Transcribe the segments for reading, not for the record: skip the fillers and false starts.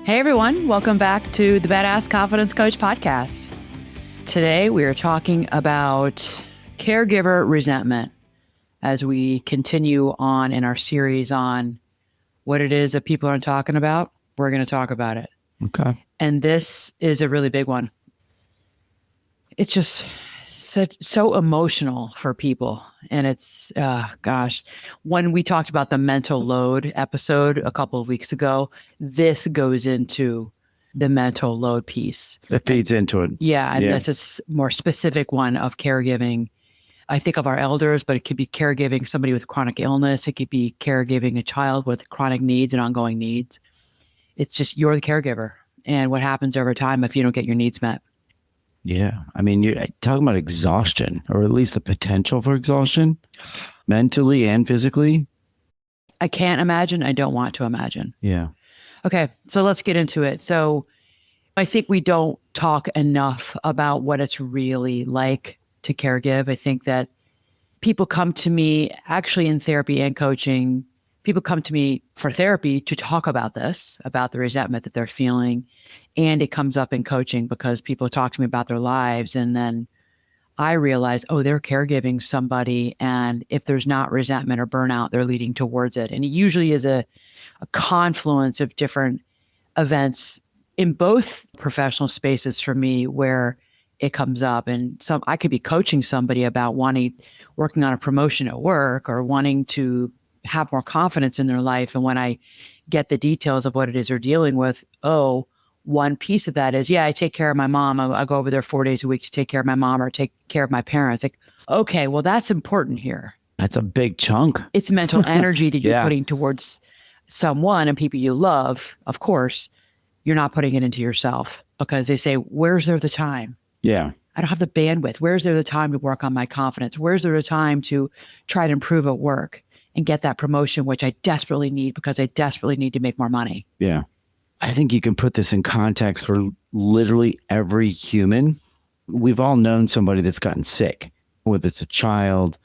Hey everyone, welcome back to the Badass Confidence Coach podcast. Today we are talking about caregiver resentment as we continue on in our series on what it is that people aren't talking about. We're going to talk about it. Okay. And this is a really big one. It's just so emotional for people. And it's, when we talked about the mental load episode a couple of weeks ago, this goes into the mental load piece. It feeds into it. Yeah. And this is a more specific one of caregiving. I think of our elders, but it could be caregiving somebody with chronic illness. It could be caregiving a child with chronic needs and ongoing needs. It's just you're the caregiver. And what happens over time if you don't get your needs met? Yeah. I mean, you're talking about exhaustion, or at least the potential for exhaustion, mentally and physically. I can't imagine. I don't want to imagine. Yeah. Okay. So let's get into it. So I think we don't talk enough about what it's really like to caregive. I think that people come to me actually in therapy and coaching. People come to me for therapy to talk about this, about the resentment that they're feeling. And it comes up in coaching because people talk to me about their lives. And then I realize, oh, they're caregiving somebody. And if there's not resentment or burnout, they're leading towards it. And it usually is a confluence of different events in both professional spaces for me where it comes up. And I could be coaching somebody about working on a promotion at work or wanting to have more confidence in their life. And when I get the details of what it is they're dealing with, one piece of that is, I take care of my mom. I go over there 4 days a week to take care of my mom or take care of my parents. Like, okay, well, that's important here. That's a big chunk. It's mental energy that you're putting towards someone and people you love. Of course, you're not putting it into yourself because they say, where's there the time? Yeah. I don't have the bandwidth. Where's there the time to work on my confidence? Where's there the time to try to improve at work and get that promotion, which I desperately need because I desperately need to make more money? Yeah. I think you can put this in context for literally every human. We've all known somebody that's gotten sick, whether it's a child,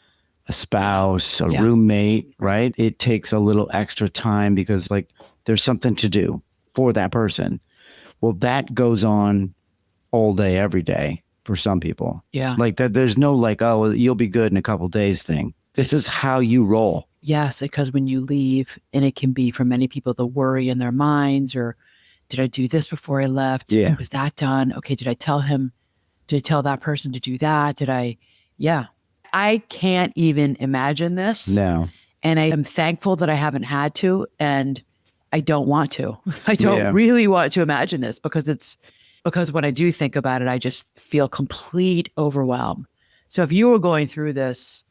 a spouse, a roommate, right? It takes a little extra time because there's something to do for that person. Well, that goes on all day, every day for some people. Yeah. There's no you'll be good in a couple days thing. This is how you roll. Yes, because when you leave, and it can be for many people, the worry in their minds, or did I do this before I left? Yeah. Was that done? Okay, did I tell that person to do that? I can't even imagine this. No. And I am thankful that I haven't had to, and I don't want to. I don't really want to imagine this because when I do think about it, I just feel complete overwhelm. So if you were going through this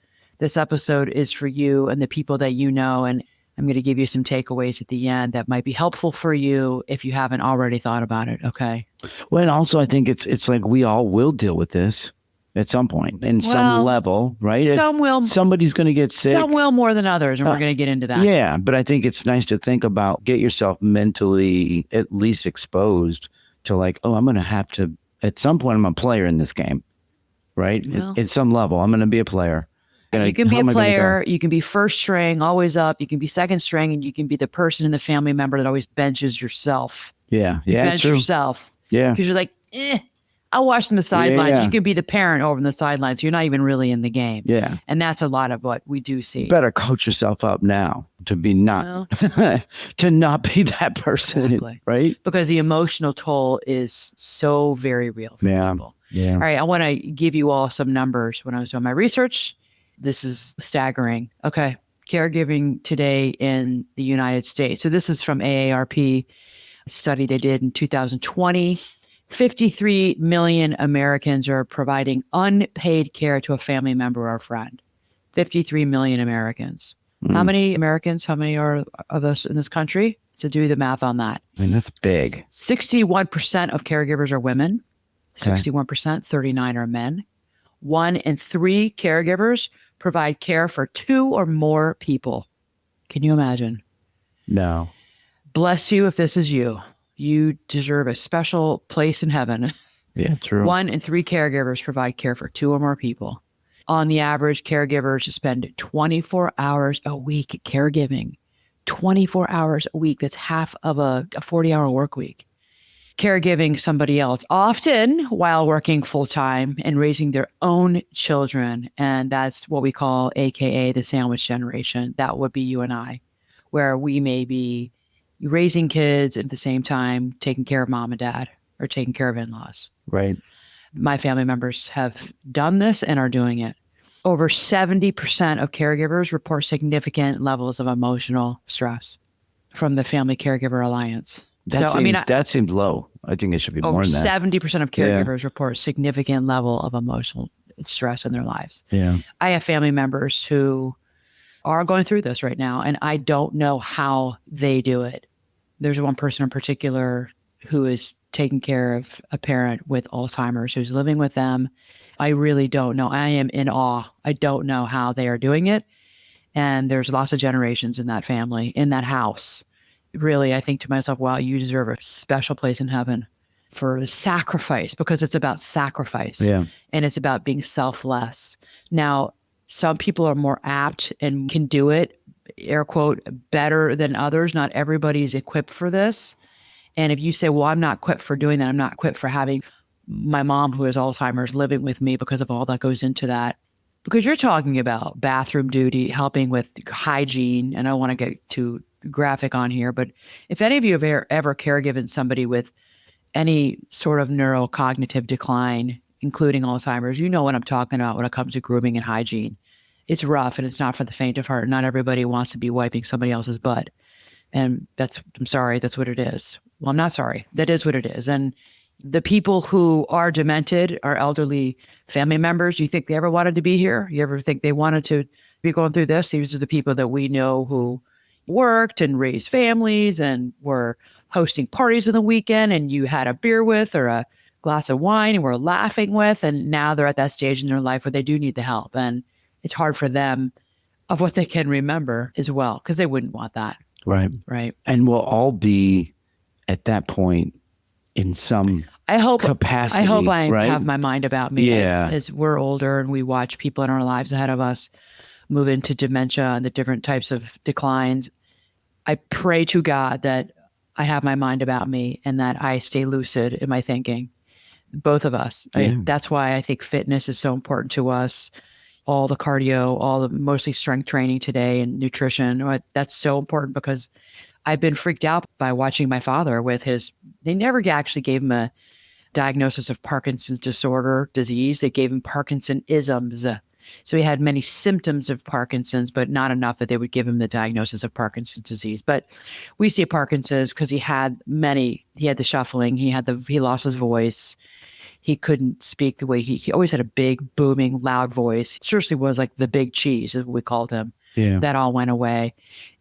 episode is for you and the people that you know, and I'm going to give you some takeaways at the end that might be helpful for you if you haven't already thought about it. Okay. Well, and also I think it's like we all will deal with this at some point in some level, right? Somebody's going to get sick. Some will more than others, and we're going to get into that. Yeah, but I think it's nice to think about, get yourself mentally at least exposed to I'm going to have to, at some point, I'm a player in this game, right? Well, at some level, I'm going to be a player. You can be a player, you can be first string, always up, you can be second string, and you can be the person in the family member that always benches yourself. Yeah. You bench true. yourself. Yeah. Because you're like, I'll watch from the sidelines. Yeah. You can be the parent over in the sidelines. You're not even really in the game. Yeah. And that's a lot of what we do see. You better coach yourself up now to be not to not be that person. Exactly. Right? Because the emotional toll is so very real for people. Yeah. All right. I want to give you all some numbers. When I was doing my research, this is staggering. Okay. Caregiving today in the United States. So this is from AARP, a study they did in 2020. 53 million Americans are providing unpaid care to a family member or a friend. 53 million Americans. How many Americans, how many are of us in this country? So do the math on that. I mean, that's big. 61% of caregivers are women. 61%, 39 are men. 1 in 3 caregivers provide care for 2 or more people. Can you imagine? No. Bless you if this is you. You deserve a special place in heaven. Yeah, true. 1 in 3 caregivers provide care for 2 or more people. On the average, caregivers spend 24 hours a week caregiving. 24 hours a week. That's half of a 40-hour work week. Caregiving somebody else, often while working full time and raising their own children. And that's what we call, AKA, the sandwich generation. That would be you and I, where we may be raising kids at the same time, taking care of mom and dad or taking care of in-laws. Right. My family members have done this and are doing it. Over 70% of caregivers report significant levels of emotional stress from the Family Caregiver Alliance. That seemed low. I think it should be more than that. 70% of caregivers report significant level of emotional stress in their lives. Yeah. I have family members who are going through this right now, and I don't know how they do it. There's one person in particular who is taking care of a parent with Alzheimer's who's living with them. I really don't know. I am in awe. I don't know how they are doing it. And there's lots of generations in that family, in that house. Really, I think to myself, wow, you deserve a special place in heaven for the sacrifice, because it's about sacrifice. Yeah. And it's about being selfless. Now, some people are more apt and can do it, air quote, better than others. Not everybody's equipped for this. And if you say, well, I'm not equipped for doing that, I'm not equipped for having my mom who has Alzheimer's living with me because of all that goes into that. Because you're talking about bathroom duty, helping with hygiene, and I don't want to get too graphic on here, but if any of you have ever caregiven somebody with any sort of neurocognitive decline, including Alzheimer's, you know what I'm talking about when it comes to grooming and hygiene. It's rough, and it's not for the faint of heart. Not everybody wants to be wiping somebody else's butt. And I'm sorry, that's what it is. Well, I'm not sorry. That is what it is. And the people who are demented, are elderly family members, you think they ever wanted to be here? You ever think they wanted to be going through this? These are the people that we know who worked and raised families and were hosting parties on the weekend, and you had a beer with or a glass of wine and were laughing with. And now they're at that stage in their life where they do need the help. And it's hard for them of what they can remember as well, because they wouldn't want that. Right. Right. And we'll all be at that point in some capacity. I hope I right? have my mind about me Yeah. as we're older and we watch people in our lives ahead of us move into dementia and the different types of declines. I pray to God that I have my mind about me and that I stay lucid in my thinking. Both of us. Yeah. That's why I think fitness is so important to us. All the cardio, all the mostly strength training today and nutrition. That's so important because I've been freaked out by watching my father with they never actually gave him a diagnosis of Parkinson's disease. They gave him Parkinsonisms. So he had many symptoms of Parkinson's, but not enough that they would give him the diagnosis of Parkinson's disease. But we see Parkinson's because he had the shuffling, he lost his voice. He couldn't speak the way he always had a big, booming, loud voice. He seriously was like the big cheese, is what we called him. Yeah. That all went away.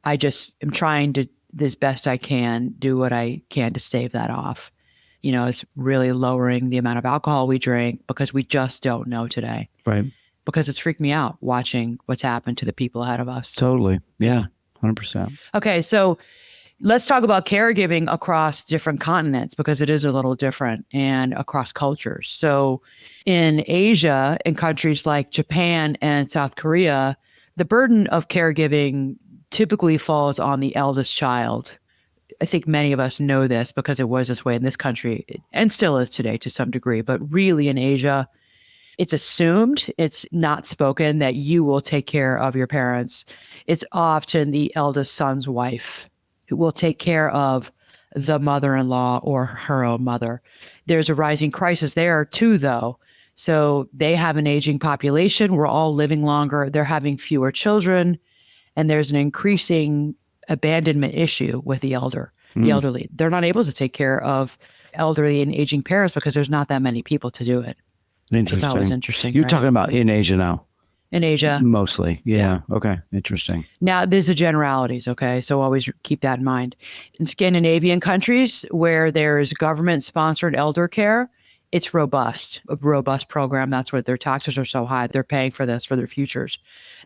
I just am trying to, as best I can, do what I can to stave that off. It's really lowering the amount of alcohol we drink because we just don't know today. Right. Because it's freaked me out watching what's happened to the people ahead of us. Totally. Yeah. 100%. Okay. So let's talk about caregiving across different continents because it is a little different and across cultures. So in Asia, in countries like Japan and South Korea, the burden of caregiving typically falls on the eldest child. I think many of us know this because it was this way in this country and still is today to some degree. But really in Asia, it's assumed, it's not spoken, that you will take care of your parents. It's often the eldest son's wife who will take care of the mother-in-law or her own mother. There's a rising crisis there too, though. So they have an aging population. We're all living longer. They're having fewer children. And there's an increasing abandonment issue with the elderly. They're not able to take care of elderly and aging parents because there's not that many people to do it. Interesting. I thought it was interesting. You're right? talking about in Asia now. In Asia. Mostly. Yeah. Okay. Interesting. Now, these are generalities, okay? So always keep that in mind. In Scandinavian countries where there's government-sponsored elder care, it's a robust program. That's why their taxes are so high. They're paying for this for their futures.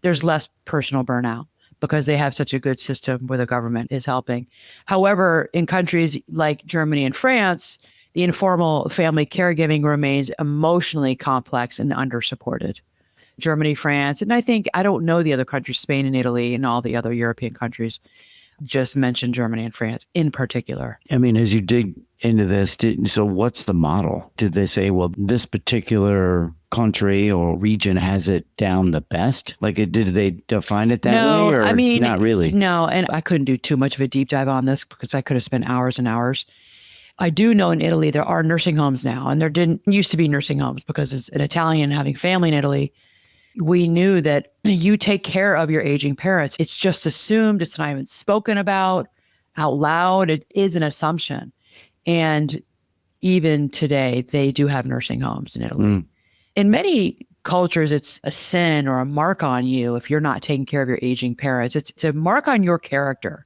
There's less personal burnout because they have such a good system where the government is helping. However, in countries like Germany and France, the informal family caregiving remains emotionally complex and undersupported. Germany, France, and I don't know the other countries, Spain and Italy and all the other European countries. just mention Germany and France in particular. I mean, as you dig into this, so what's the model? Did they say, well, this particular country or region has it down the best? Like, did they define it that way? Or I mean, not really? No, and I couldn't do too much of a deep dive on this because I could have spent hours and hours. I do know in Italy, there are nursing homes now, and there didn't used to be nursing homes because as an Italian having family in Italy, we knew that you take care of your aging parents. It's just assumed. It's not even spoken about out loud. It is an assumption. And even today, they do have nursing homes in Italy. In many cultures, it's a sin or a mark on you if you're not taking care of your aging parents. It's a mark on your character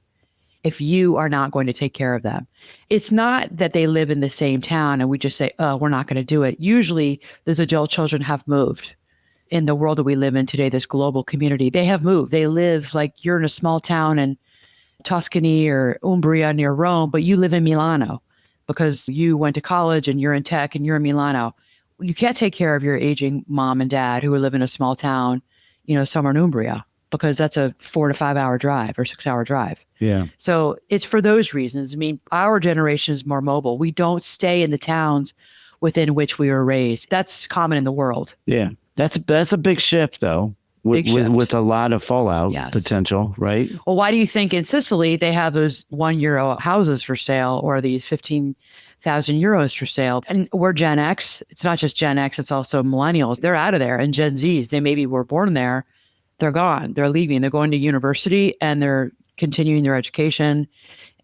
if you are not going to take care of them. It's not that they live in the same town and we just say, oh, we're not going to do it. Usually, those adult children have moved. In the world that we live in today, this global community, they have moved. They live like you're in a small town in Tuscany or Umbria near Rome, but you live in Milano because you went to college and you're in tech and you're in Milano. You can't take care of your aging mom and dad who live in a small town, somewhere in Umbria, because that's a 4 to 5 hour drive or 6 hour drive. Yeah. So it's for those reasons. I mean, our generation is more mobile. We don't stay in the towns within which we were raised. That's common in the world. Yeah. That's a big shift, though, with a lot of fallout potential, right? Well, why do you think in Sicily they have those €1 houses for sale or these 15,000 euros for sale? And we're Gen X. It's not just Gen X, it's also millennials. They're out of there. And Gen Zs, they maybe were born there. They're gone. They're leaving. They're going to university and they're continuing their education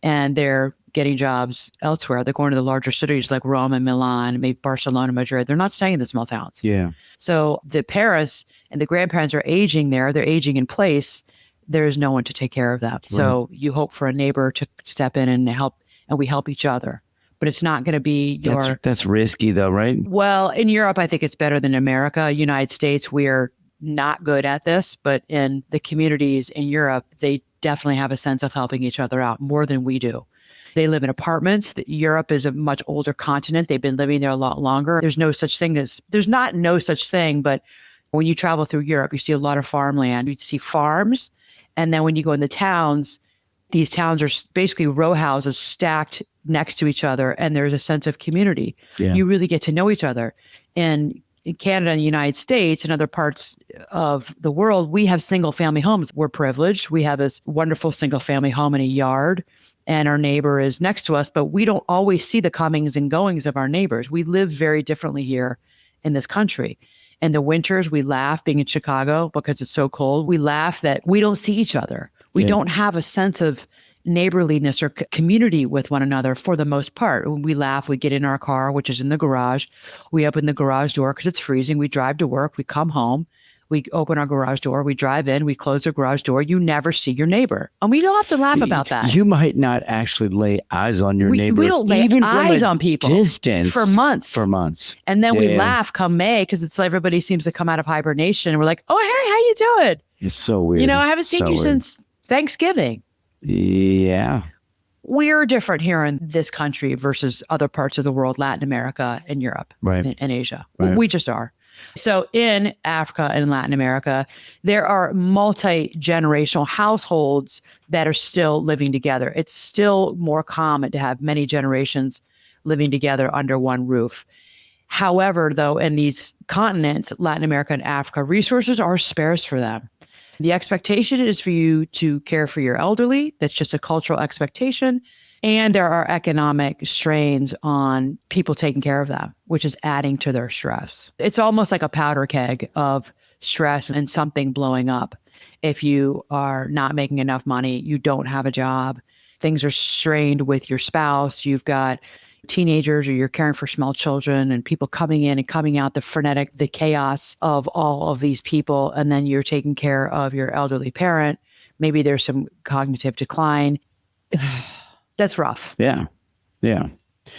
and they're getting jobs elsewhere. They're going to the larger cities like Rome and Milan, maybe Barcelona, Madrid. They're not staying in the small towns. Yeah. So the parents and the grandparents are aging there. They're aging in place. There is no one to take care of them. Right. So you hope for a neighbor to step in and help, and we help each other. But it's not going to be your... That's risky though, right? Well, in Europe, I think it's better than America. United States, we're not good at this. But in the communities in Europe, they definitely have a sense of helping each other out more than we do. They live in apartments. Europe is a much older continent. They've been living there a lot longer. There's no such thing, but when you travel through Europe, you see a lot of farmland. You see farms. And then when you go in the towns, these towns are basically row houses stacked next to each other. And there's a sense of community. Yeah. You really get to know each other. And in Canada and the United States and other parts of the world, we have single family homes. We're privileged. We have this wonderful single family home in a yard. And our neighbor is next to us, but we don't always see the comings and goings of our neighbors. We live very differently here in this country. In the winters, we laugh being in Chicago because it's so cold. We laugh that we don't see each other. We don't have a sense of neighborliness or community with one another for the most part. When we laugh, we get in our car, which is in the garage. We open the garage door because it's freezing. We drive to work. We come home. We open our garage door, we drive in, we close the garage door. You never see your neighbor. And we don't have to laugh about that. You might not actually lay eyes on your neighbor. We don't lay eyes on people. Distance. For months. And then we laugh come May because it's like everybody seems to come out of hibernation. And we're like, oh, hey, how you doing? It's so weird. I haven't seen you since Thanksgiving. Yeah. We're different here in this country versus other parts of the world, Latin America and Europe and Asia. Right. We just are. So in Africa and Latin America, there are multi-generational households that are still living together. It's still more common to have many generations living together under one roof. However, though, in these continents, Latin America and Africa, resources are sparse for them. The expectation is for you to care for your elderly. That's just a cultural expectation. And there are economic strains on people taking care of them, which is adding to their stress. It's almost like a powder keg of stress and something blowing up. If you are not making enough money, you don't have a job, things are strained with your spouse, you've got teenagers or you're caring for small children and people coming in and coming out, the chaos of all of these people. And then you're taking care of your elderly parent. Maybe there's some cognitive decline. That's rough. Yeah. Yeah.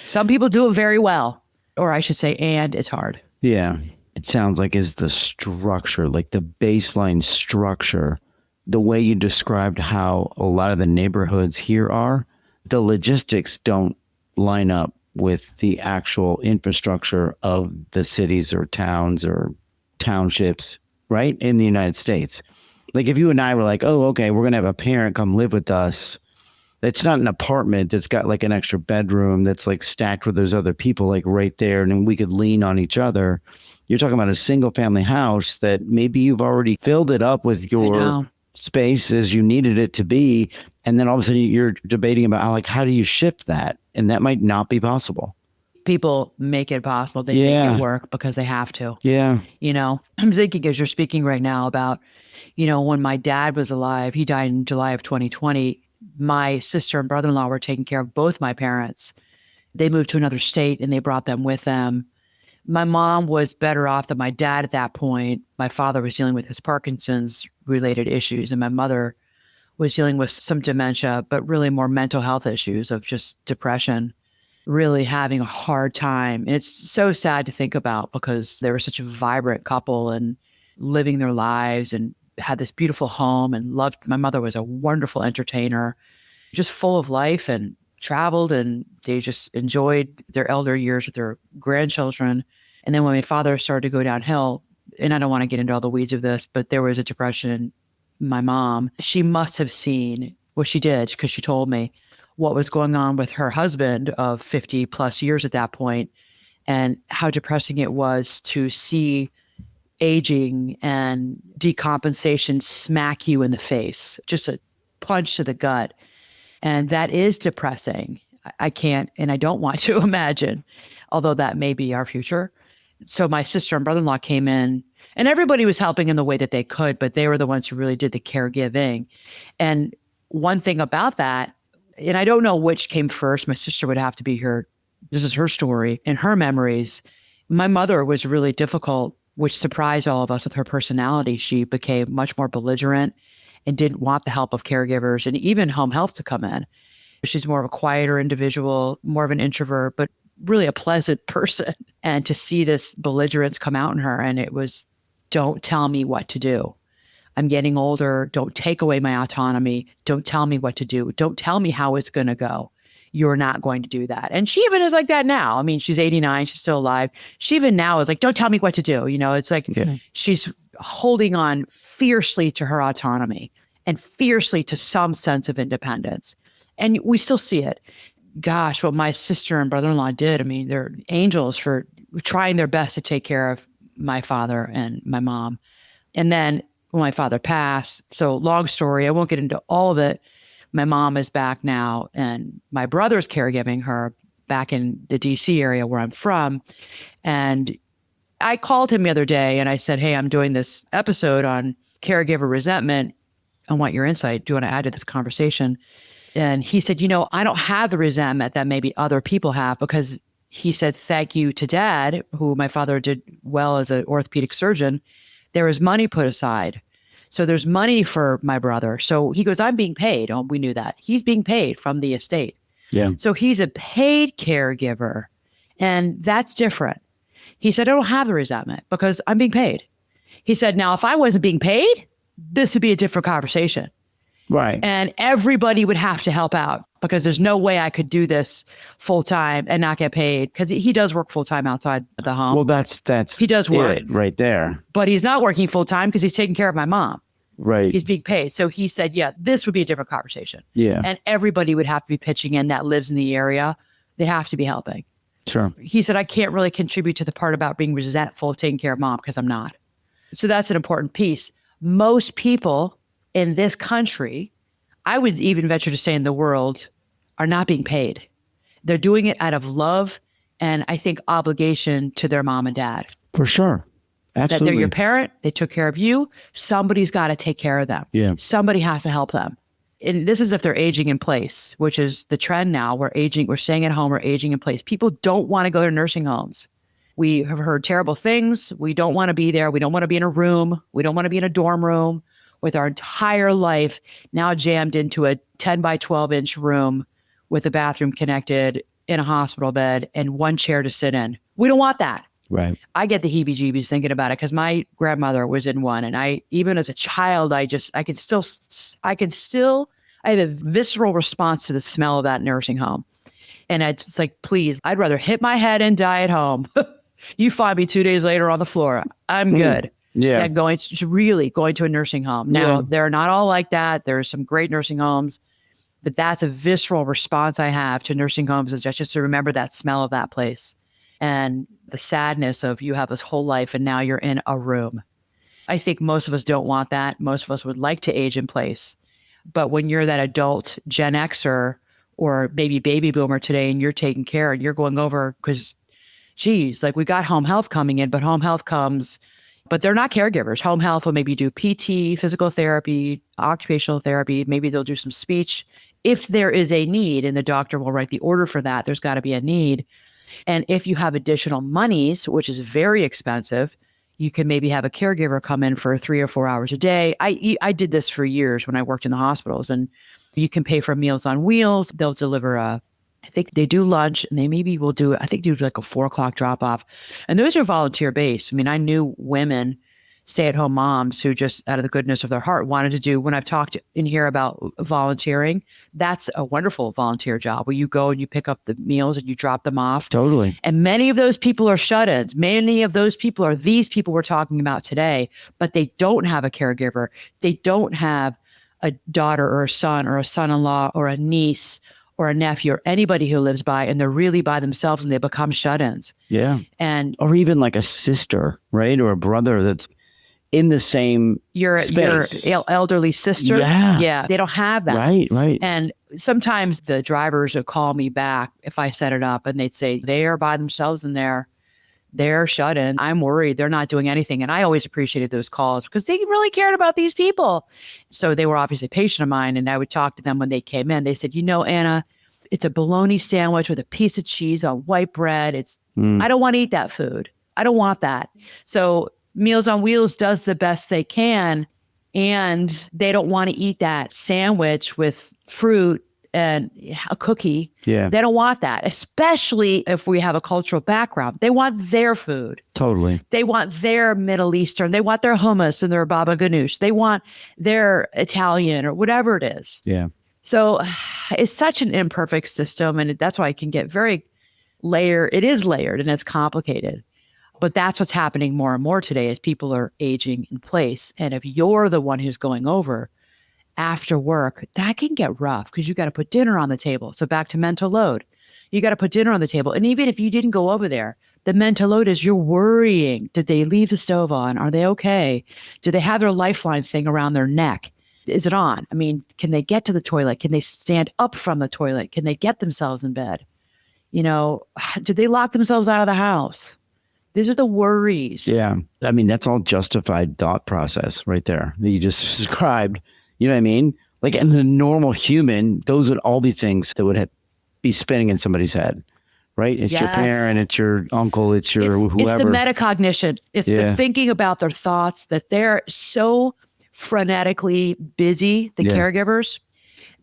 Some people do it very well, or I should say, and it's hard. Yeah. It sounds like is the structure, like the baseline structure, the way you described how a lot of the neighborhoods here are, the logistics don't line up with the actual infrastructure of the cities or towns or townships, right? In the United States. Like if you and I were like, oh, okay, we're going to have a parent come live with us It's not an apartment that's got like an extra bedroom that's like stacked with those other people like right there, and then we could lean on each other. You're talking about a single family house that maybe you've already filled it up with your space as you needed it to be. And then all of a sudden you're debating about how do you shift that? And that might not be possible. People make it possible. They make it work because they have to. Yeah. I'm thinking as you're speaking right now about, when my dad was alive, he died in July of 2020. My sister and brother-in-law were taking care of both my parents. They moved to another state and they brought them with them. My mom was better off than my dad at that point. My father was dealing with his Parkinson's related issues, and my mother was dealing with some dementia, but really more mental health issues of just depression, really having a hard time. And it's so sad to think about because they were such a vibrant couple and living their lives and had this beautiful home and loved. My mother was a wonderful entertainer, just full of life, and traveled, and they just enjoyed their elder years with their grandchildren. And then when my father started to go downhill, and I don't want to get into all the weeds of this, but there was a depression in my mom. She must have seen what she did because she told me what was going on with her husband of 50 plus years at that point, and how depressing it was to see aging and decompensation smack you in the face, just a punch to the gut. And that is depressing. I can't, and I don't want to imagine, although that may be our future. So my sister and brother-in-law came in, and everybody was helping in the way that they could, but they were the ones who really did the caregiving. And one thing about that, and I don't know which came first, my sister would have to be here. This is her story and her memories. My mother was really difficult, which surprised all of us with her personality. She became much more belligerent and didn't want the help of caregivers and even home health to come in. She's more of a quieter individual, more of an introvert, but really a pleasant person. And to see this belligerence come out in her, and it was, don't tell me what to do. I'm getting older. Don't take away my autonomy. Don't tell me what to do. Don't tell me how it's going to go. You're not going to do that. And she even is like that now. I mean, she's 89. She's still alive. She even now is like, don't tell me what to do. It's like she's holding on fiercely to her autonomy and fiercely to some sense of independence. And we still see it. Gosh, what my sister and brother-in-law did, I mean, they're angels for trying their best to take care of my father and my mom. And then when my father passed, so long story, I won't get into all of it. My mom is back now, and my brother's caregiving her back in the DC area where I'm from. And I called him the other day and I said, hey, I'm doing this episode on caregiver resentment. I want your insight. Do you want to add to this conversation? And he said, I don't have the resentment that maybe other people have, because he said, thank you to Dad, who my father did well as an orthopedic surgeon. There was money put aside. So there's money for my brother. So he goes, I'm being paid. Oh, we knew that. He's being paid from the estate. Yeah. So he's a paid caregiver. And that's different. He said, I don't have the resentment because I'm being paid. He said, now, if I wasn't being paid, this would be a different conversation. Right. And everybody would have to help out, because there's no way I could do this full time and not get paid, because he does work full time outside the home. Well, that's he does work right there. But he's not working full time because he's taking care of my mom. Right. He's being paid. So he said, yeah, this would be a different conversation. Yeah. And everybody would have to be pitching in that lives in the area. They'd have to be helping. Sure. He said, I can't really contribute to the part about being resentful of taking care of mom, because I'm not. So that's an important piece. Most people in this country, I would even venture to say in the world, are not being paid. They're doing it out of love and I think obligation to their mom and dad. For sure. Absolutely. That they're your parent, they took care of you. Somebody's got to take care of them. Yeah. Somebody has to help them. And this is if they're aging in place, which is the trend now. We're staying at home, we're aging in place. People don't want to go to nursing homes. We have heard terrible things. We don't want to be there. We don't want to be in a room. We don't want to be in a dorm room with our entire life now jammed into a 10 by 12 inch room with a bathroom connected in a hospital bed and one chair to sit in. We don't want that. Right. I get the heebie-jeebies thinking about it because my grandmother was in one, and even as a child, I have a visceral response to the smell of that nursing home. And it's like, please, I'd rather hit my head and die at home. You find me 2 days later on the floor. I'm good. Yeah. And going to a nursing home. Now, they're not all like that. There are some great nursing homes, But that's a visceral response I have to nursing homes, is just to remember that smell of that place and the sadness of you have this whole life and now you're in a room. I think most of us don't want that. Most of us would like to age in place. But when you're that adult Gen Xer or maybe baby boomer today and you're taking care and you're going over because, geez, like we got home health coming in, but home health comes, but they're not caregivers. Home health will maybe do PT, physical therapy, occupational therapy. Maybe they'll do some speech if there is a need, and the doctor will write the order for that. There's got to be a need. And if you have additional monies, which is very expensive, you can maybe have a caregiver come in for 3 or 4 hours a day. I did this for years when I worked in the hospitals, and you can pay for Meals on Wheels. They'll deliver I think they do lunch, and they maybe will do, I think do like a 4 o'clock drop off. And those are volunteer based. I mean, I knew women, stay-at-home moms who just out of the goodness of their heart wanted to do, when I've talked in here about volunteering, that's a wonderful volunteer job where you go and you pick up the meals and you drop them off. Totally. And many of those people are shut-ins. Many of those people are these people we're talking about today, but they don't have a caregiver. They don't have a daughter or a son-in-law or a niece or a nephew or anybody who lives by, and they're really by themselves and they become shut-ins. Yeah. And or even like a sister, right? Or a brother that's in the same your space. elderly sister. Yeah. They don't have that. Right. And sometimes the drivers would call me back if I set it up and they'd say, they are by themselves in there. They're shut in. I'm worried they're not doing anything. And I always appreciated those calls because they really cared about these people. So they were obviously a patient of mine. And I would talk to them when they came in. They said, Anna, it's a bologna sandwich with a piece of cheese on white bread. I don't want to eat that food. I don't want that. So Meals on Wheels does the best they can. And they don't want to eat that sandwich with fruit and a cookie. Yeah. They don't want that, especially if we have a cultural background. They want their food. Totally. They want their Middle Eastern. They want their hummus and their baba ganoush. They want their Italian or whatever it is. Yeah. So it's such an imperfect system. And that's why it can get very layered. It is layered and it's complicated. But that's what's happening more and more today as people are aging in place. And if you're the one who's going over after work, that can get rough because you got to put dinner on the table. So back to mental load. You got to put dinner on the table. And even if you didn't go over there, the mental load is you're worrying. Did they leave the stove on? Are they okay? Do they have their lifeline thing around their neck? Is it on? I mean, can they get to the toilet? Can they stand up from the toilet? Can they get themselves in bed? Did they lock themselves out of the house? These are the worries. Yeah. I mean, that's all justified thought process right there that you just described. You know what I mean? Like in a normal human, those would all be things that would be spinning in somebody's head, right? It's your parent, it's your uncle, it's your whoever. It's the metacognition. It's the thinking about their thoughts, that they're so frenetically busy, the caregivers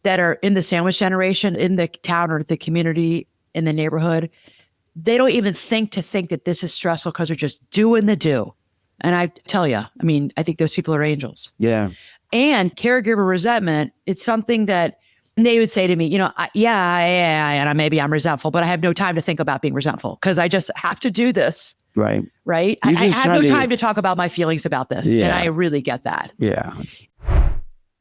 that are in the sandwich generation, in the town or the community, in the neighborhood. They don't even think that this is stressful because they're just doing the do. And I tell you, I mean, I think those people are angels. Yeah. And caregiver resentment, it's something that they would say to me, and maybe I'm resentful, but I have no time to think about being resentful because I just have to do this. Right. Right. I have no time to talk about my feelings about this. Yeah. And I really get that. Yeah.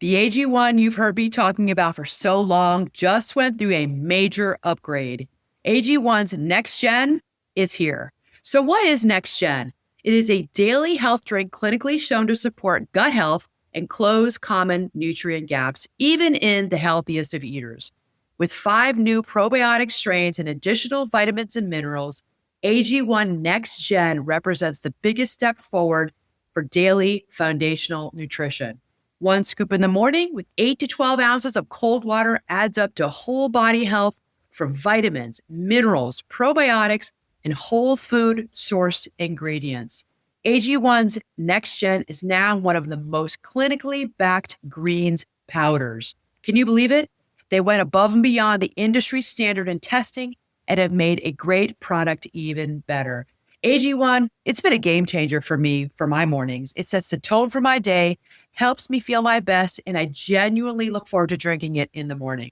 The AG1 you've heard me talking about for so long just went through a major upgrade. AG1's Next Gen is here. So what is Next Gen? It is a daily health drink clinically shown to support gut health and close common nutrient gaps, even in the healthiest of eaters. With 5 new probiotic strains and additional vitamins and minerals, AG1 Next Gen represents the biggest step forward for daily foundational nutrition. 1 scoop in the morning with 8 to 12 ounces of cold water adds up to whole body health for vitamins, minerals, probiotics, and whole food sourced ingredients. AG1's Next Gen is now one of the most clinically backed greens powders. Can you believe it? They went above and beyond the industry standard in testing and have made a great product even better. AG1, it's been a game changer for me for my mornings. It sets the tone for my day, helps me feel my best, and I genuinely look forward to drinking it in the morning.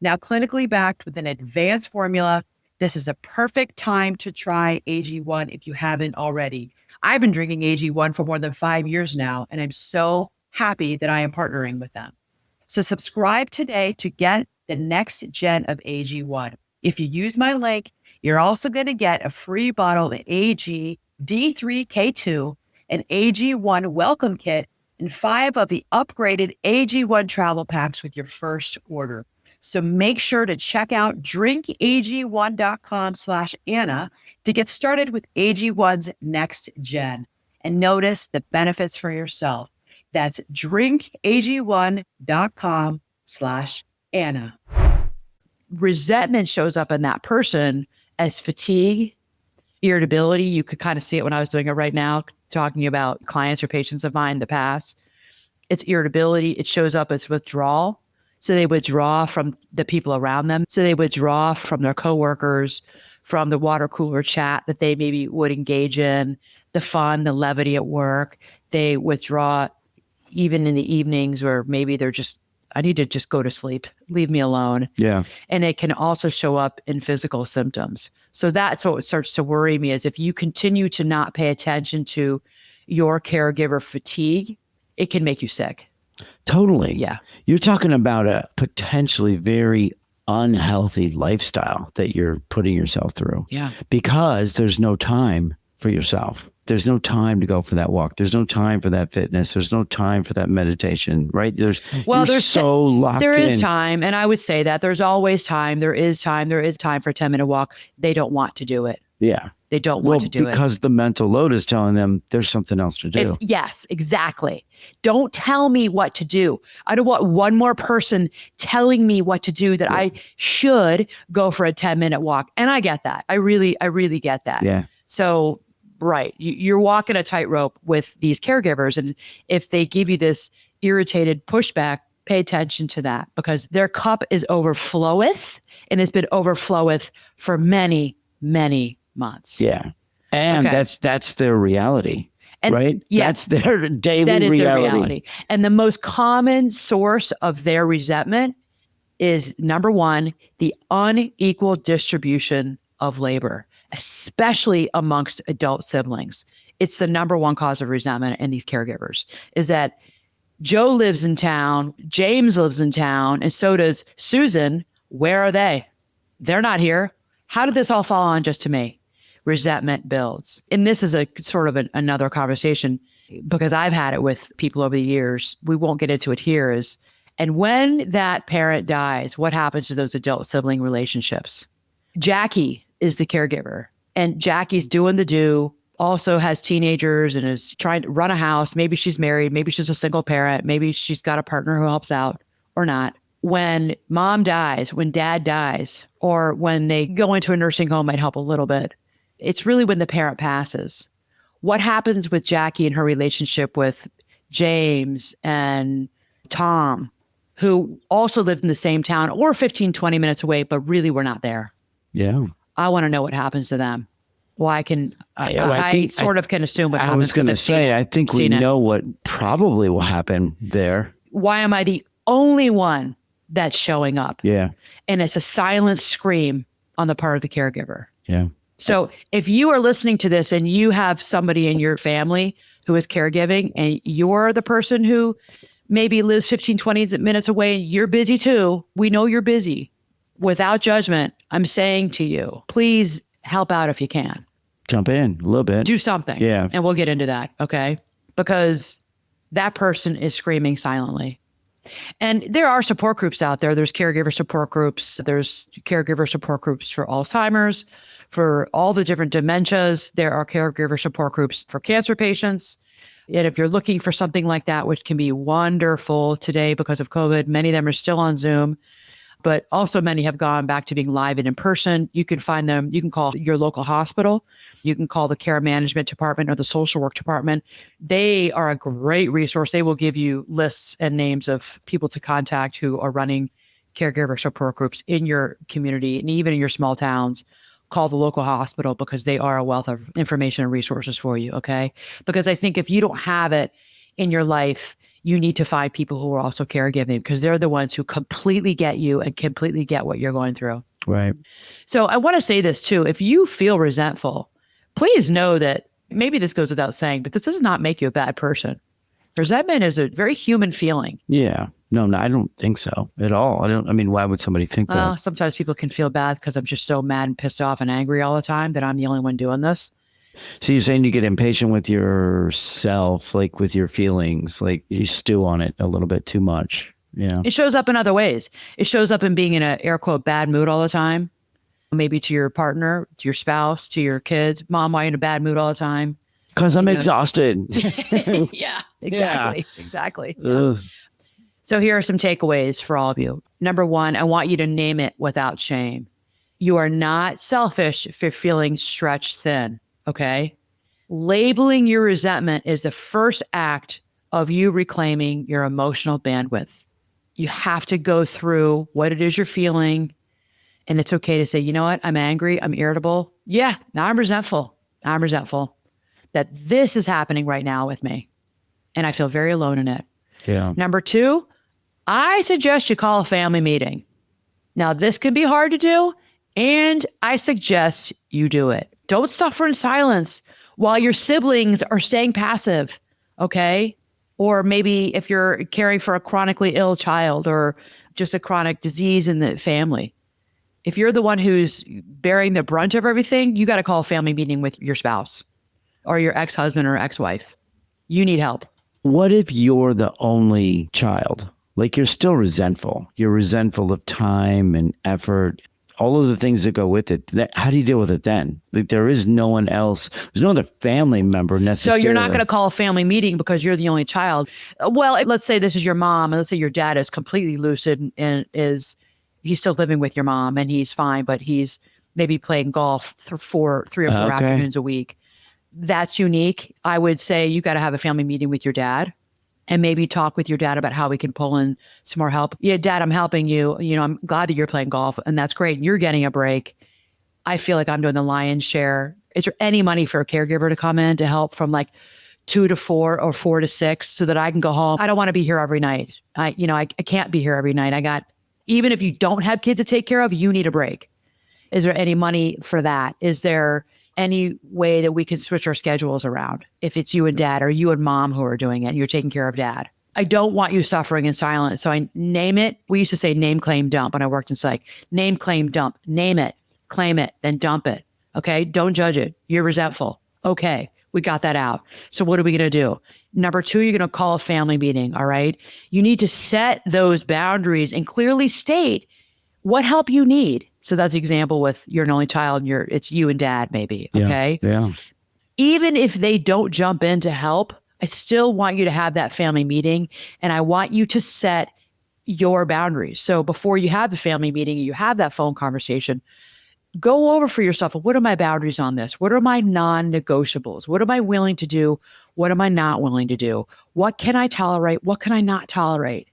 Now clinically backed with an advanced formula, this is a perfect time to try AG1 if you haven't already. I've been drinking AG1 for more than 5 years now, and I'm so happy that I am partnering with them. So subscribe today to get the next gen of AG1. If you use my link, you're also going to get a free bottle of AG D3K2, an AG1 welcome kit, and 5 of the upgraded AG1 travel packs with your first order. So make sure to check out drinkag1.com/Anna to get started with AG1's next gen and notice the benefits for yourself. That's drinkag1.com/Anna. Resentment shows up in that person as fatigue, irritability. You could kind of see it when I was doing it right now, talking about clients or patients of mine in the past. It's irritability. It shows up as withdrawal. So they withdraw from the people around them. So they withdraw from their coworkers, from the water cooler chat that they maybe would engage in, the fun, the levity at work. They withdraw even in the evenings where maybe they're just, I need to just go to sleep. Leave me alone. Yeah. And it can also show up in physical symptoms. So that's what starts to worry me is if you continue to not pay attention to your caregiver fatigue, it can make you sick. Totally. Yeah. You're talking about a potentially very unhealthy lifestyle that you're putting yourself through. Yeah. Because there's no time for yourself. There's no time to go for that walk. There's no time for that fitness. There's no time for that meditation, right? There's so locked in. There is time. And I would say that there's always time. There is time. There is time for a 10-minute walk. They don't want to do it. Yeah. They don't want to do it. Because the mental load is telling them there's something else to do. Yes, exactly. Don't tell me what to do. I don't want one more person telling me what to do that I should go for a 10-minute walk. And I get that. I really get that. Yeah. So, right. You're walking a tightrope with these caregivers. And if they give you this irritated pushback, pay attention to that because their cup is overfloweth and it's been overfloweth for many, many months. Yeah. And that's their reality, right? Yeah, that's their daily that is reality. Their reality. And the most common source of their resentment is number one, the unequal distribution of labor, especially amongst adult siblings. It's the number one cause of resentment in these caregivers is that Joe lives in town, James lives in town, and so does Susan. Where are they? They're not here. How did this all fall on just to me? Resentment builds. And this is a sort of another conversation because I've had it with people over the years. We won't get into it here and when that parent dies, what happens to those adult sibling relationships? Jackie is the caregiver and Jackie's doing the do, also has teenagers and is trying to run a house. Maybe she's married. Maybe she's a single parent. Maybe she's got a partner who helps out or not. When mom dies, when dad dies, or when they go into a nursing home might help a little bit. It's really when the parent passes. What happens with Jackie and her relationship with James and Tom, who also lived in the same town or 15, 20 minutes away, but really were not there? Yeah. I want to know what happens to them. Well, I can assume what happens. I was going to say, I think we know what probably will happen there. Why am I the only one that's showing up? Yeah. And it's a silent scream on the part of the caregiver. Yeah. So if you are listening to this and you have somebody in your family who is caregiving and you're the person who maybe lives 15, 20 minutes away and you're busy too, we know you're busy. Without judgment, I'm saying to you, please help out if you can. Jump in a little bit. Do something. Yeah. And we'll get into that, okay? Because that person is screaming silently. And there are support groups out there. There's caregiver support groups. There's caregiver support groups for Alzheimer's, for all the different dementias. There are caregiver support groups for cancer patients. And if you're looking for something like that, which can be wonderful today because of COVID, many of them are still on Zoom, but also many have gone back to being live and in person. You can find them. You can call your local hospital. You can call the care management department or the social work department. They are a great resource. They will give you lists and names of people to contact who are running caregiver support groups in your community and even in your small towns. Call the local hospital because they are a wealth of information and resources for you, okay? Because I think if you don't have it in your life, you need to find people who are also caregiving because they're the ones who completely get you and completely get what you're going through. Right. So I want to say this too. If you feel resentful, please know that maybe this goes without saying, but this does not make you a bad person. Resentment is a very human feeling. Yeah. No, I don't think so at all. I mean, why would somebody think Well, that? sometimes people can feel bad because I'm just so mad and pissed off and angry all the time that I'm the only one doing this. So you're saying you get impatient with yourself, like with your feelings, like you stew on it a little bit too much. Yeah. It shows up in other ways. It shows up in being in a air quote bad mood all the time. Maybe to your partner, to your spouse, to your kids. Mom, why are you in a bad mood all the time? Because I'm exhausted. Yeah, exactly. Exactly. Ugh. So here are some takeaways for all of you. Number one, I want you to name it without shame. You are not selfish for feeling stretched thin, okay? Labeling your resentment is the first act of you reclaiming your emotional bandwidth. You have to go through what it is you're feeling, and it's okay to say, you know what? I'm angry. I'm irritable. Yeah, now I'm resentful. I'm resentful that this is happening right now with me, and I feel very alone in it. Yeah. Number two, I suggest you call a family meeting. Now, this can be hard to do, and I suggest you do it. Don't suffer in silence while your siblings are staying passive, okay? Or maybe if you're caring for a chronically ill child or just a chronic disease in the family. If you're the one who's bearing the brunt of everything, you got to call a family meeting with your spouse or your ex-husband or ex-wife. You need help. What if you're the only child? Like you're still resentful. You're resentful of time and effort, all of the things that go with it. How do you deal with it then? Like there is no one else. There's no other family member So necessarily. you're not going to call a family meeting because you're the only child. Well, let's say this is your mom, and let's say your dad is completely lucid and he's still living with your mom and he's fine, but he's maybe playing golf 3 or 4 afternoons a week. That's unique. I would say you got to have a family meeting with your dad and maybe talk with your dad about how we can pull in some more help. Yeah, Dad, I'm helping you. You know, I'm glad that you're playing golf and that's great. You're getting a break. I feel like I'm doing the lion's share. Is there any money for a caregiver to come in to help from like 2 to 4 or 4 to 6 so that I can go home? I don't want to be here every night. I can't be here every night. Even if you don't have kids to take care of, you need a break. Is there any money for that? Is there any way that we can switch our schedules around? If it's you and Dad or you and Mom who are doing it, and you're taking care of Dad. I don't want you suffering in silence. So I name it. We used to say name, claim, dump when I worked in psych. Name, claim, dump. Name it, claim it, then dump it. Okay? Don't judge it. You're resentful. Okay. We got that out. So what are we going to do? Number 2, you're going to call a family meeting. All right. You need to set those boundaries and clearly state what help you need. So that's the example with you're an only child and it's you and Dad maybe. Okay. Yeah. Even if they don't jump in to help, I still want you to have that family meeting and I want you to set your boundaries. So before you have the family meeting, you have that phone conversation, go over for yourself. What are my boundaries on this? What are my non-negotiables? What am I willing to do? What am I not willing to do? What can I tolerate? What can I not tolerate?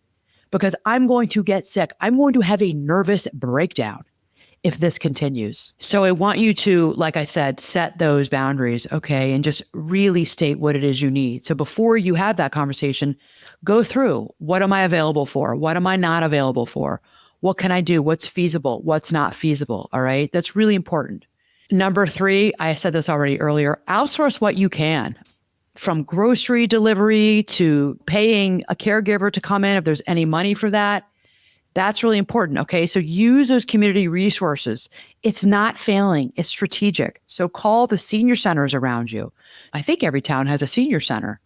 Because I'm going to get sick. I'm going to have a nervous breakdown if this continues. So I want you to, like I said, set those boundaries, okay, and just really state what it is you need. So before you have that conversation, go through, what am I available for? What am I not available for? What can I do? What's feasible? What's not feasible? All right. That's really important. Number 3, I said this already earlier, outsource what you can. From grocery delivery to paying a caregiver to come in if there's any money for that. That's really important. Okay. So use those community resources. It's not failing. It's strategic. So call the senior centers around you. I think every town has a senior center.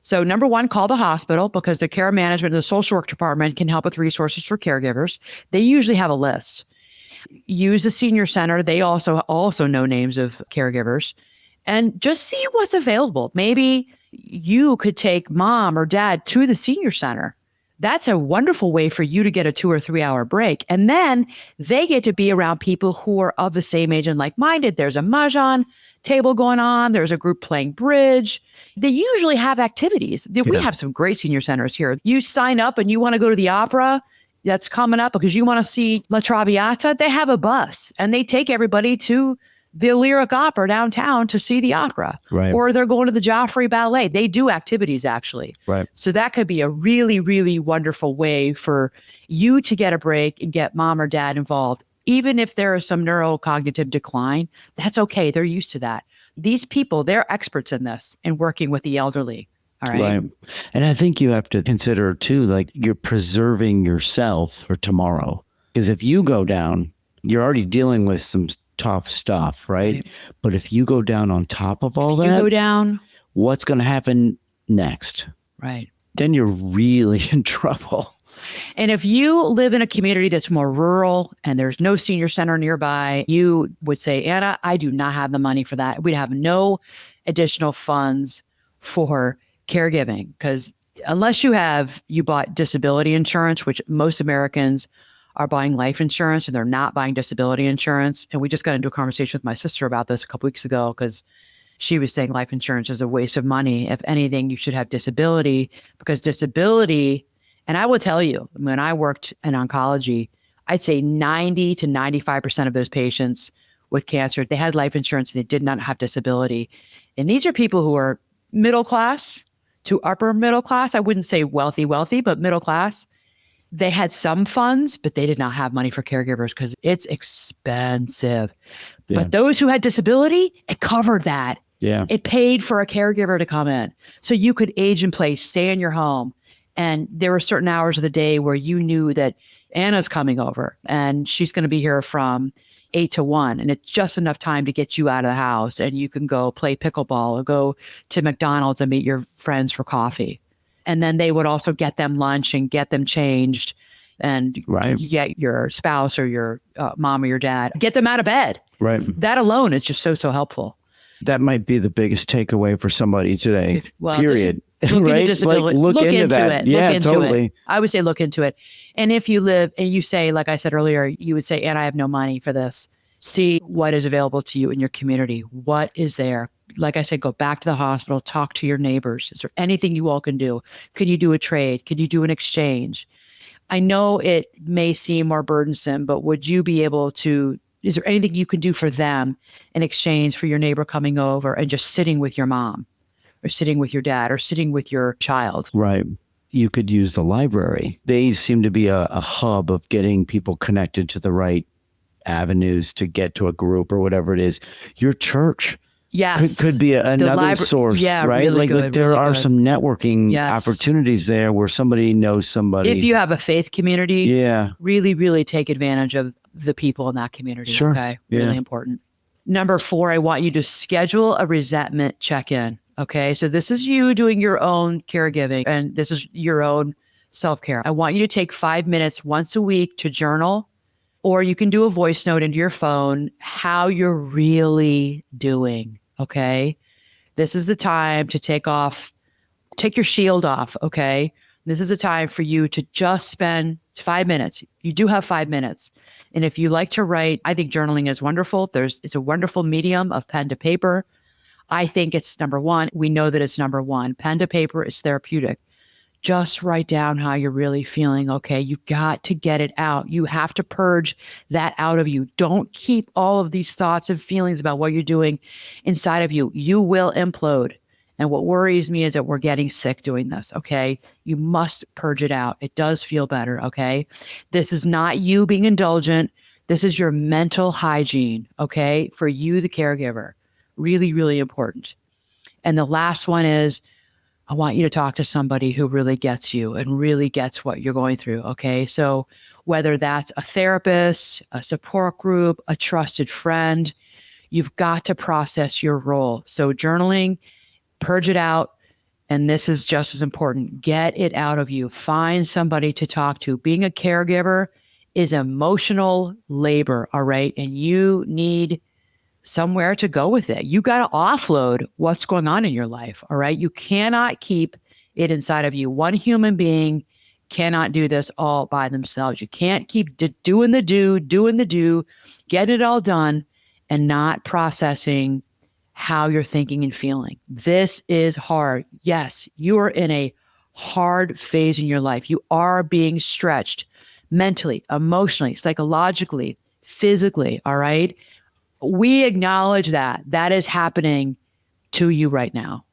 So number 1, call the hospital because the care management and the social work department can help with resources for caregivers. They usually have a list. Use the senior center. They also know names of caregivers and just see what's available. Maybe you could take Mom or Dad to the senior center. That's a wonderful way for you to get a 2 or 3 hour break. And then they get to be around people who are of the same age and like-minded. There's a mahjong table going on. There's a group playing bridge. They usually have activities. We have some great senior centers here. You sign up and you want to go to the opera that's coming up because you want to see La Traviata. They have a bus and they take everybody to the Lyric Opera downtown to see the opera. Right. Or they're going to the Joffrey Ballet. They do activities actually. Right. So that could be a really, really wonderful way for you to get a break and get Mom or Dad involved. Even if there is some neurocognitive decline, that's okay. They're used to that. These people, they're experts in this and working with the elderly. All right. Right. And I think you have to consider too, like you're preserving yourself for tomorrow. Because if you go down, you're already dealing with some tough stuff, right? But if you go down on top of all You that, go down. what's going to happen next? Right. Then you're really in trouble. And if you live in a community that's more rural and there's no senior center nearby, you would say, Anna, I do not have the money for that. We'd have no additional funds for caregiving, because unless you bought disability insurance, which most Americans are buying life insurance and they're not buying disability insurance. And we just got into a conversation with my sister about this a couple weeks ago, because she was saying life insurance is a waste of money. If anything, you should have disability, because disability, and I will tell you, when I worked in oncology, I'd say 90 to 95% of those patients with cancer, they had life insurance and they did not have disability. And these are people who are middle class to upper middle class. I wouldn't say wealthy, but middle class. They had some funds, but they did not have money for caregivers because it's expensive. Yeah. But those who had disability, it covered that. Yeah. It paid for a caregiver to come in. So you could age in place, stay in your home. And there were certain hours of the day where you knew that Anna's coming over and she's going to be here from 8 to 1. And it's just enough time to get you out of the house and you can go play pickleball or go to McDonald's and meet your friends for coffee. And then they would also get them lunch and get them changed and get your spouse or your mom or your dad, get them out of bed. Right. That alone is just so helpful. That might be the biggest takeaway for somebody today. Period. Look right? into disability. Like, look into that. It. Yeah, totally. It. I would say look into it. And if you live and you say, like I said earlier, you would say, and I have no money for this. See what is available to you in your community. What is there? Like I said, go back to the hospital, talk to your neighbors. Is there anything you all can do? Can you do a trade? Can you do an exchange? I know it may seem more burdensome, but would you be able to, is there anything you can do for them in exchange for your neighbor coming over and just sitting with your mom or sitting with your dad or sitting with your child? Right. You could use the library. They seem to be a hub of getting people connected to the right avenues to get to a group or whatever it is. Your church could be another source, right? Really like, good, like there really are good. some networking opportunities there where somebody knows somebody. If you have a faith community, really, really take advantage of the people in that community. Sure. Okay. Really important. Number 4, I want you to schedule a resentment check-in. Okay. So this is you doing your own caregiving and this is your own self-care. I want you to take 5 minutes once a week to journal, or you can do a voice note into your phone, how you're really doing. Okay. This is the time to take your shield off. Okay. This is a time for you to just spend 5 minutes. You do have 5 minutes. And if you like to write, I think journaling is wonderful. It's a wonderful medium of pen to paper. I think it's number one. We know that it's number one. Pen to paper is therapeutic. Just write down how you're really feeling. Okay. You got to get it out. You have to purge that out of you. Don't keep all of these thoughts and feelings about what you're doing inside of you. You will implode. And what worries me is that we're getting sick doing this. Okay. You must purge it out. It does feel better. Okay. This is not you being indulgent. This is your mental hygiene. Okay. For you, the caregiver. Really, really important. And the last one is, I want you to talk to somebody who really gets you and really gets what you're going through. Okay. So whether that's a therapist, a support group, a trusted friend, you've got to process your role. So journaling, purge it out. And this is just as important. Get it out of you. Find somebody to talk to. Being a caregiver is emotional labor. All right. And you need somewhere to go with it. You got to offload what's going on in your life. All right. You cannot keep it inside of you. One human being cannot do this all by themselves. You can't keep doing the do, get it all done and not processing how you're thinking and feeling. This is hard. Yes, you are in a hard phase in your life. You are being stretched mentally, emotionally, psychologically, physically. All right. We acknowledge that is happening to you right now.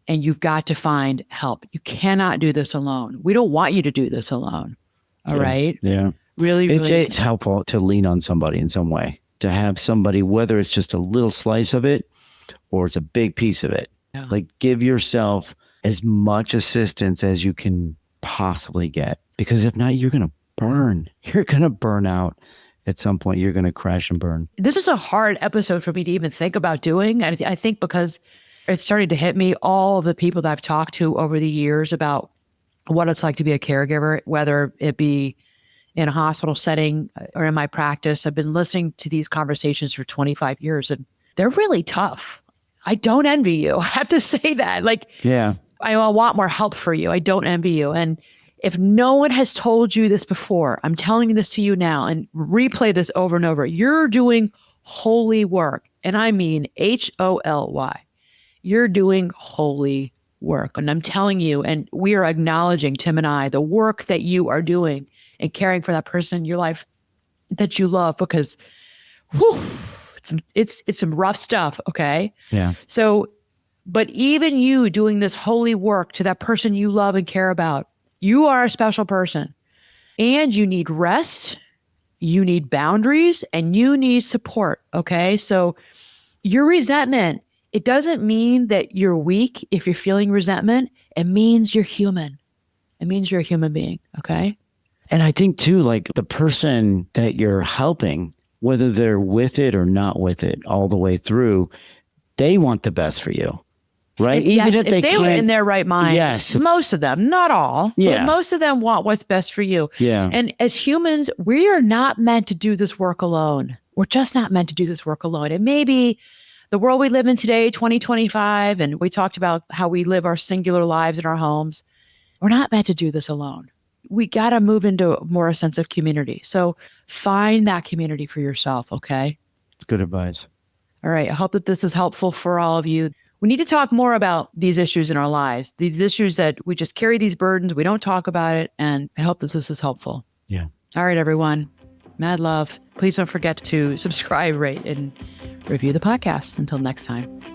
And you've got to find help. You cannot do this alone. We don't want you to do this alone. All right. Yeah. Really, really. It's helpful to lean on somebody in some way, to have somebody, whether it's just a little slice of it or it's a big piece of it. Yeah. Like give yourself as much assistance as you can possibly get. Because if not, you're going to burn. You're going to burn out. At some point, you're going to crash and burn. This is a hard episode for me to even think about doing. And I think because it's starting to hit me, all of the people that I've talked to over the years about what it's like to be a caregiver, whether it be in a hospital setting or in my practice. I've been listening to these conversations for 25 years and they're really tough. I don't envy you. I have to say that. Like, yeah, I want more help for you. I don't envy you. And if no one has told you this before, I'm telling you this to you now and replay this over and over. You're doing holy work. And I mean HOLY. You're doing holy work. And I'm telling you, and we are acknowledging, Tim and I, the work that you are doing and caring for that person in your life that you love, because whew, it's some rough stuff. Okay. Yeah. So, but even you doing this holy work to that person you love and care about, you are a special person and you need rest, you need boundaries, and you need support. Okay. So your resentment, it doesn't mean that you're weak. If you're feeling resentment, it means you're human. It means you're a human being. Okay. And I think too, like the person that you're helping, whether they're with it or not with it all the way through, they want the best for you. Right? Yes, if they were in their right mind. Yes. Most of them, not all. Yeah. But most of them want what's best for you. Yeah. And as humans, we are not meant to do this work alone. We're just not meant to do this work alone. It may be the world we live in today, 2025, and we talked about how we live our singular lives in our homes. We're not meant to do this alone. We got to move into more a sense of community. So find that community for yourself, okay? It's good advice. All right. I hope that this is helpful for all of you. We need to talk more about these issues in our lives, these issues that we just carry these burdens. We don't talk about it. And I hope that this is helpful. Yeah. All right, everyone. Mad love. Please don't forget to subscribe, rate, and review the podcast. Until next time.